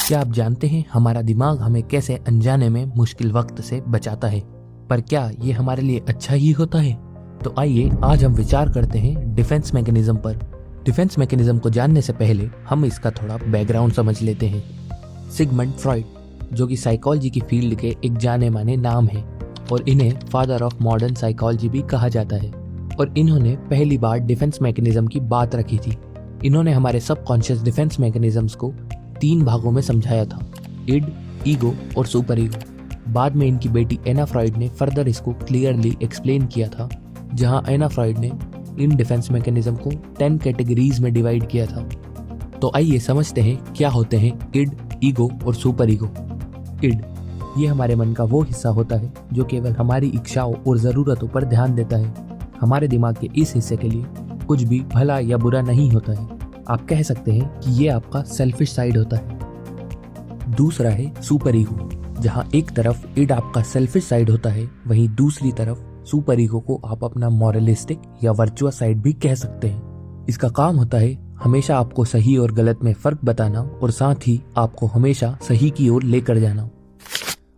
क्या आप जानते हैं हमारा दिमाग हमें कैसे अनजाने में मुश्किल वक्त से बचाता है, पर क्या ये हमारे लिए अच्छा ही होता है? तो आइए आज हम विचार करते हैं डिफेंस मैकेनिज्म पर। डिफेंस मैकेनिज्म को जानने से पहले हम इसका थोड़ा बैकग्राउंड समझ लेते हैं। सिगमंड फ्रॉइड, जो कि साइकोलॉजी की फील्ड के एक जाने माने नाम है और इन्हें फादर ऑफ मॉडर्न साइकोलॉजी भी कहा जाता है, और इन्होंने पहली बार डिफेंस मैकेनिज्म की बात रखी थी। इन्होंने हमारे सबकॉन्शियस डिफेंस मैकेनिज्म्स को 3 भागों में समझाया था: इड, ईगो और सुपर ईगो। बाद में इनकी बेटी एना फ्रॉइड ने फर्दर इसको क्लियरली एक्सप्लेन किया था, जहां एना फ्रॉइड ने इन डिफेंस मैकेनिज्म को 10 कैटेगरीज में डिवाइड किया था। तो आइए समझते हैं क्या होते हैं इड, ईगो और सुपर ईगो। इड ये हमारे मन का वो हिस्सा होता है जो केवल हमारी इच्छाओं और ज़रूरतों पर ध्यान देता है। हमारे दिमाग के इस हिस्से के लिए कुछ भी भला या बुरा नहीं होता है। आप कह सकते हैं कि ये आपका सेल्फिश साइड होता है। दूसरा है सुपर ईगो, जहां एक तरफ इड आपका सेल्फिश साइड होता है, वहीं दूसरी तरफ सुपर ईगो को आप अपना मॉरलिस्टिक या वर्चुअस साइड भी कह सकते हैं। इसका काम होता है हमेशा आपको सही और गलत में फर्क बताना और साथ ही आपको हमेशा सही की ओर लेकर जाना।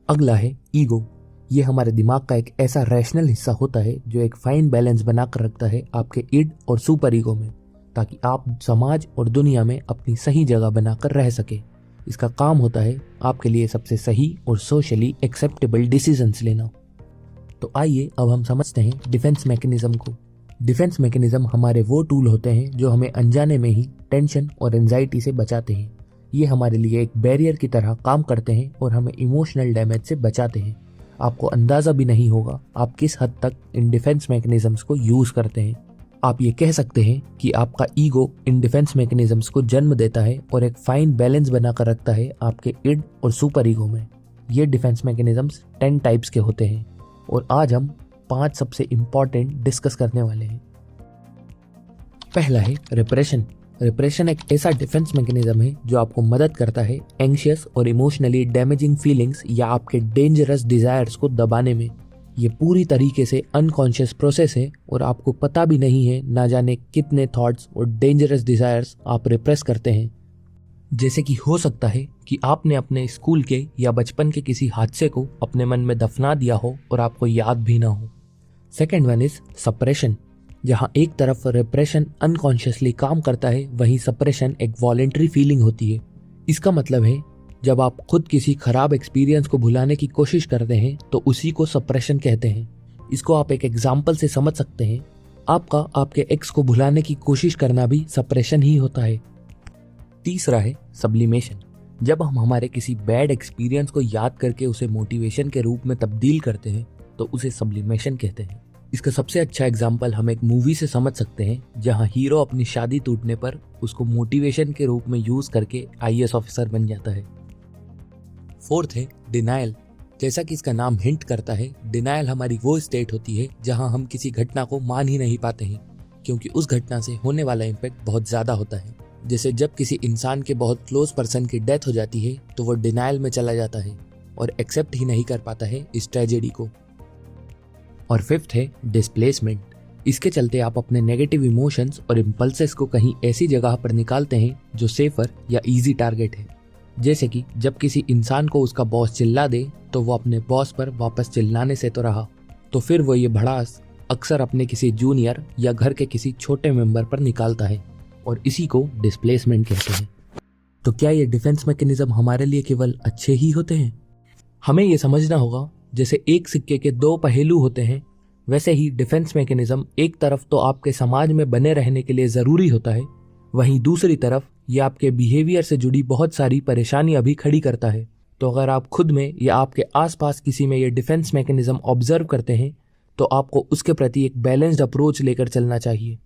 अगला है ईगो। ये हमारे दिमाग का एक ऐसा रैशनल हिस्सा होता है जो एक फाइन बैलेंस बनाकर रखता है आपके इड और सुपर ईगो में, ताकि आप समाज और दुनिया में अपनी सही जगह बनाकर रह सके। इसका काम होता है आपके लिए सबसे सही और सोशली एक्सेप्टेबल डिसीजंस लेना। तो आइए अब हम समझते हैं डिफेंस मैकेनिज्म को। डिफेंस मैकेनिज्म हमारे वो टूल होते हैं जो हमें अनजाने में ही टेंशन और एंजाइटी से बचाते हैं। ये हमारे लिए एक बैरियर की तरह काम करते हैं और हमें इमोशनल डैमेज से बचाते हैं। आपको अंदाज़ा भी नहीं होगा आप किस हद तक इन डिफेंस मैकेनिज्म्स को यूज़ करते हैं। आप ये कह सकते हैं कि आपका ईगो इन डिफेंस मैकेनिज्म्स को जन्म देता है और एक फाइन बैलेंस बनाकर रखता है आपके इड और सुपर ईगो में। ये डिफेंस मैकेनिज्म्स 10 टाइप्स के होते हैं और आज हम 5 सबसे इम्पॉर्टेंट डिस्कस करने वाले हैं। पहला है रिप्रेशन। रिप्रेशन एक ऐसा डिफेंस मैकेनिज्म है जो आपको मदद करता है एंग्शियस और इमोशनली डैमेजिंग फीलिंग्स या आपके डेंजरस डिजायर्स को दबाने में। ये पूरी तरीके से अनकॉन्शियस प्रोसेस है और आपको पता भी नहीं है ना जाने कितने थॉट्स और डेंजरस डिजायर्स आप रिप्रेस करते हैं। जैसे कि हो सकता है कि आपने अपने स्कूल के या बचपन के किसी हादसे को अपने मन में दफना दिया हो और आपको याद भी ना हो। Second one is suppression. जहां एक तरफ रिप्रेशन अनकॉन्शियसली काम करता है, वहीं सप्रेशन एक वॉलेंट्री फीलिंग होती है। इसका मतलब है जब आप खुद किसी खराब एक्सपीरियंस को भुलाने की कोशिश करते हैं तो उसी को सप्रेशन कहते हैं। इसको आप एक एग्जाम्पल से समझ सकते हैं। आपका आपके एक्स को भुलाने की कोशिश करना भी सप्रेशन ही होता है। तीसरा है सब्लिमेशन। जब हम हमारे किसी बैड एक्सपीरियंस को याद करके उसे मोटिवेशन के रूप में तब्दील करते हैं तो उसे सब्लिमेशन कहते हैं। इसका सबसे अच्छा एग्जाम्पल हम एक मूवी से समझ सकते हैं, जहां हीरो अपनी शादी टूटने पर उसको मोटिवेशन के रूप में यूज करके IAS ऑफिसर बन जाता है। फोर्थ है डिनायल। जैसा कि इसका नाम हिंट करता है, डिनायल हमारी वो स्टेट होती है जहां हम किसी घटना को मान ही नहीं पाते हैं, क्योंकि उस घटना से होने वाला इम्पैक्ट बहुत ज्यादा होता है। जैसे जब किसी इंसान के बहुत क्लोज पर्सन की डेथ हो जाती है तो वो डिनायल में चला जाता है और एक्सेप्ट ही नहीं कर पाता है इस ट्रेजेडी को। और फिफ्थ है डिस्प्लेसमेंट। इसके चलते आप अपने नेगेटिव इमोशंस और इम्पल्सेस को कहीं ऐसी जगह पर निकालते हैं जो सेफर या इजी टारगेट है। जैसे कि जब किसी इंसान को उसका बॉस चिल्ला दे तो वो अपने बॉस पर वापस चिल्लाने से तो रहा, तो फिर वो ये भड़ास अक्सर अपने किसी जूनियर या घर के किसी छोटे मेंबर पर निकालता है और इसी को डिस्प्लेसमेंट कहते हैं। तो क्या ये डिफेंस मैकेनिज्म हमारे लिए केवल अच्छे ही होते हैं? हमें ये समझना होगा जैसे एक सिक्के के 2 पहलू होते हैं, वैसे ही डिफेंस मैकेनिज्म एक तरफ तो आपके समाज में बने रहने के लिए ज़रूरी होता है, वहीं दूसरी तरफ ये आपके बिहेवियर से जुड़ी बहुत सारी परेशानियां भी खड़ी करता है। तो अगर आप खुद में या आपके आसपास किसी में ये डिफेंस मैकेनिज्म ऑब्जर्व करते हैं तो आपको उसके प्रति एक बैलेंस्ड अप्रोच लेकर चलना चाहिए।